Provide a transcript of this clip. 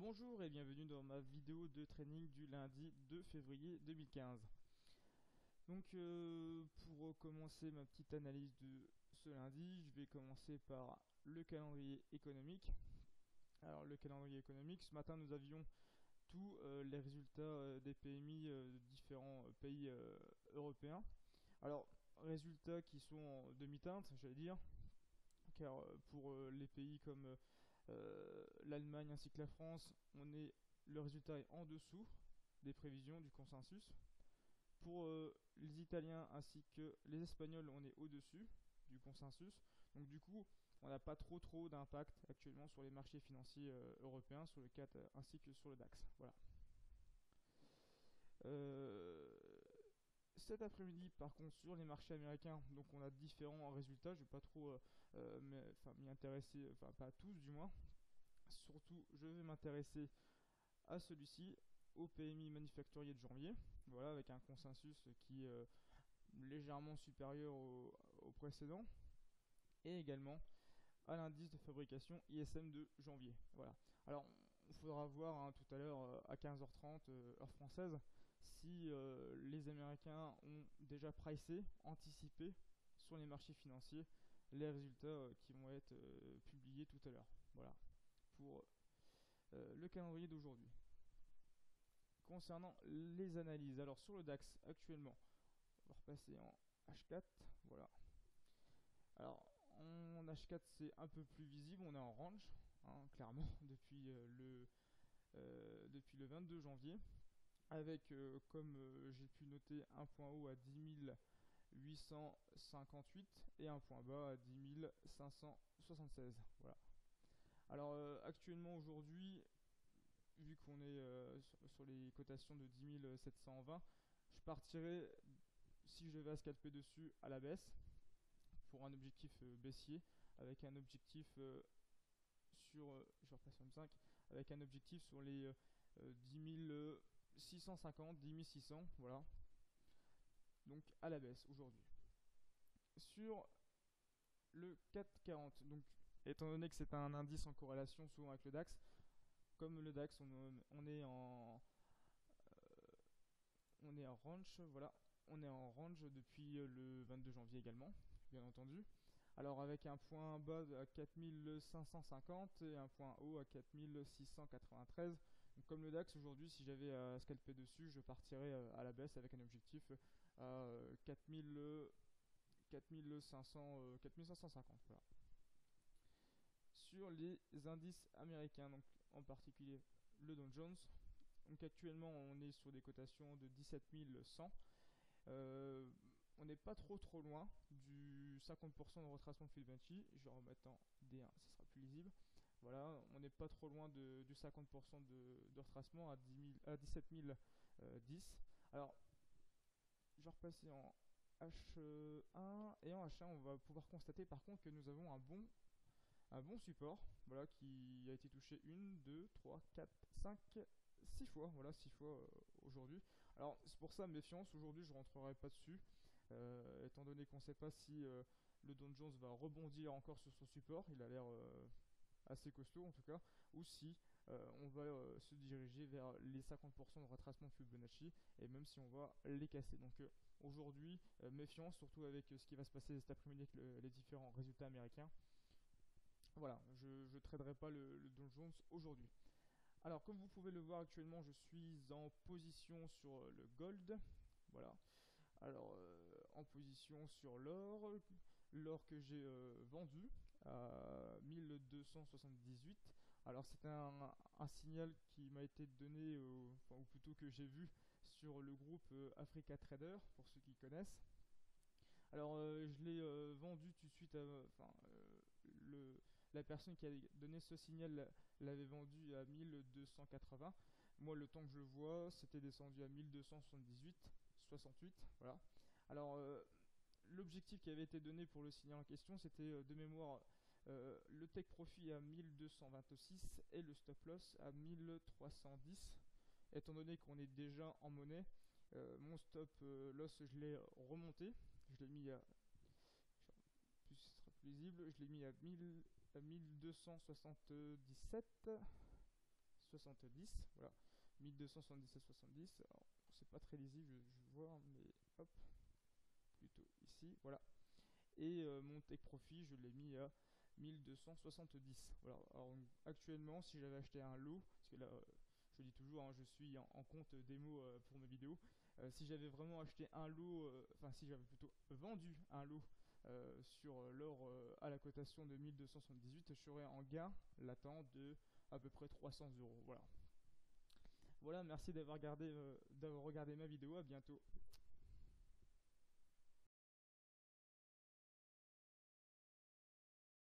Bonjour et bienvenue dans ma vidéo de training du lundi 2 février 2015. Donc pour commencer ma petite analyse de ce lundi, je vais commencer par le calendrier économique. Alors le calendrier économique, ce matin nous avions tous les résultats des PMI de différents pays européens. Alors résultats qui sont en demi-teinte, j'allais dire, car pour les pays comme l'Allemagne ainsi que la France, le résultat est en dessous des prévisions du consensus. Pour les Italiens ainsi que les Espagnols, on est au-dessus du consensus. Donc du coup, on n'a pas trop d'impact actuellement sur les marchés financiers européens, sur le CAC ainsi que sur le DAX. Voilà. Cet après-midi, par contre, sur les marchés américains, donc on a différents résultats. Je ne vais pas trop m'y intéresser, enfin pas tous du moins. Surtout, je vais m'intéresser à celui-ci, au PMI manufacturier de janvier, voilà, avec un consensus qui est légèrement supérieur au précédent, et également à l'indice de fabrication ISM de janvier. Voilà. Alors, il faudra voir tout à l'heure à 15h30 heure française si les Américains ont déjà pricé, anticipé sur les marchés financiers les résultats qui vont être publiés tout à l'heure. Voilà pour le calendrier d'aujourd'hui. Concernant les analyses, alors sur le DAX actuellement, on va repasser en H4, voilà. Alors en H4 c'est un peu plus visible, on est en range, clairement, depuis le 22 janvier, avec comme j'ai pu noter un point haut à 10 858 et un point bas à 10 576, voilà. Alors actuellement aujourd'hui, vu qu'on est sur les cotations de 10 720, je partirai, si je vais à scalper dessus, à la baisse pour un objectif baissier, avec un objectif sur, je repasse sur M5, avec un objectif sur les 10 650, 10 600, voilà. Donc à la baisse aujourd'hui. Sur le 440, donc étant donné que c'est un indice en corrélation souvent avec le DAX, comme le DAX, on est en range, voilà. On est en range depuis le 22 janvier également, bien entendu. Alors avec un point bas à 4550 et un point haut à 4693. Donc comme le DAX aujourd'hui, si j'avais à scalper dessus, je partirais à la baisse avec un objectif à 4550. Voilà. Sur les indices américains, donc en particulier le Dow Jones, donc actuellement on est sur des cotations de 17 100. On n'est pas trop loin du 50% de retracement de Fibonacci. Je vais remettre en D1, ce sera plus lisible. Voilà, on n'est pas trop loin du 50% de retracement à 17 010. Alors, je vais repasser en H1, et en H1 on va pouvoir constater par contre que nous avons un bon support, voilà, qui a été touché 1, 2, 3, 4, 5, 6 fois, voilà, 6 fois aujourd'hui. Alors c'est pour ça, méfiance, aujourd'hui je ne rentrerai pas dessus, étant donné qu'on ne sait pas si le Dow Jones va rebondir encore sur son support, il a l'air assez costaud en tout cas, ou si on va se diriger vers les 50% de retracement de Fibonacci, et même si on va les casser. Donc aujourd'hui, méfiance, surtout avec ce qui va se passer cet après-midi avec les différents résultats américains. Voilà, je ne traderai pas le Dow Jones aujourd'hui. Alors, comme vous pouvez le voir actuellement, je suis en position sur le gold. Voilà. Alors, en position sur l'or. L'or que j'ai vendu à 1278. Alors, c'est un signal qui m'a été donné, ou plutôt que j'ai vu sur le groupe Africa Trader, pour ceux qui connaissent. Alors je l'ai vendu tout de suite, la personne qui a donné ce signal l'avait vendu à 1280. Moi, le temps que je le vois, c'était descendu à 1278, 68, voilà. Alors l'objectif qui avait été donné pour le signal en question, c'était de mémoire le take profit à 1226 et le stop loss à 1310. Étant donné qu'on est déjà en monnaie, mon stop loss, je l'ai remonté. Je l'ai mis à, plus ce sera plus lisible, je l'ai mis à 1277, 70, voilà, 1277,70. C'est pas très lisible, je vois, mais hop, plutôt ici, voilà. Et mon take profit, je l'ai mis à 1270. Voilà. Alors actuellement, si j'avais acheté un lot, parce que là, je dis toujours, hein, je suis en compte démo pour mes vidéos. Si j'avais vraiment acheté un lot, enfin si j'avais plutôt vendu un lot sur l'or à la cotation de 1278, je serais en gain latent de à peu près 300 euros. Voilà. Voilà, merci d'avoir regardé ma vidéo. À bientôt.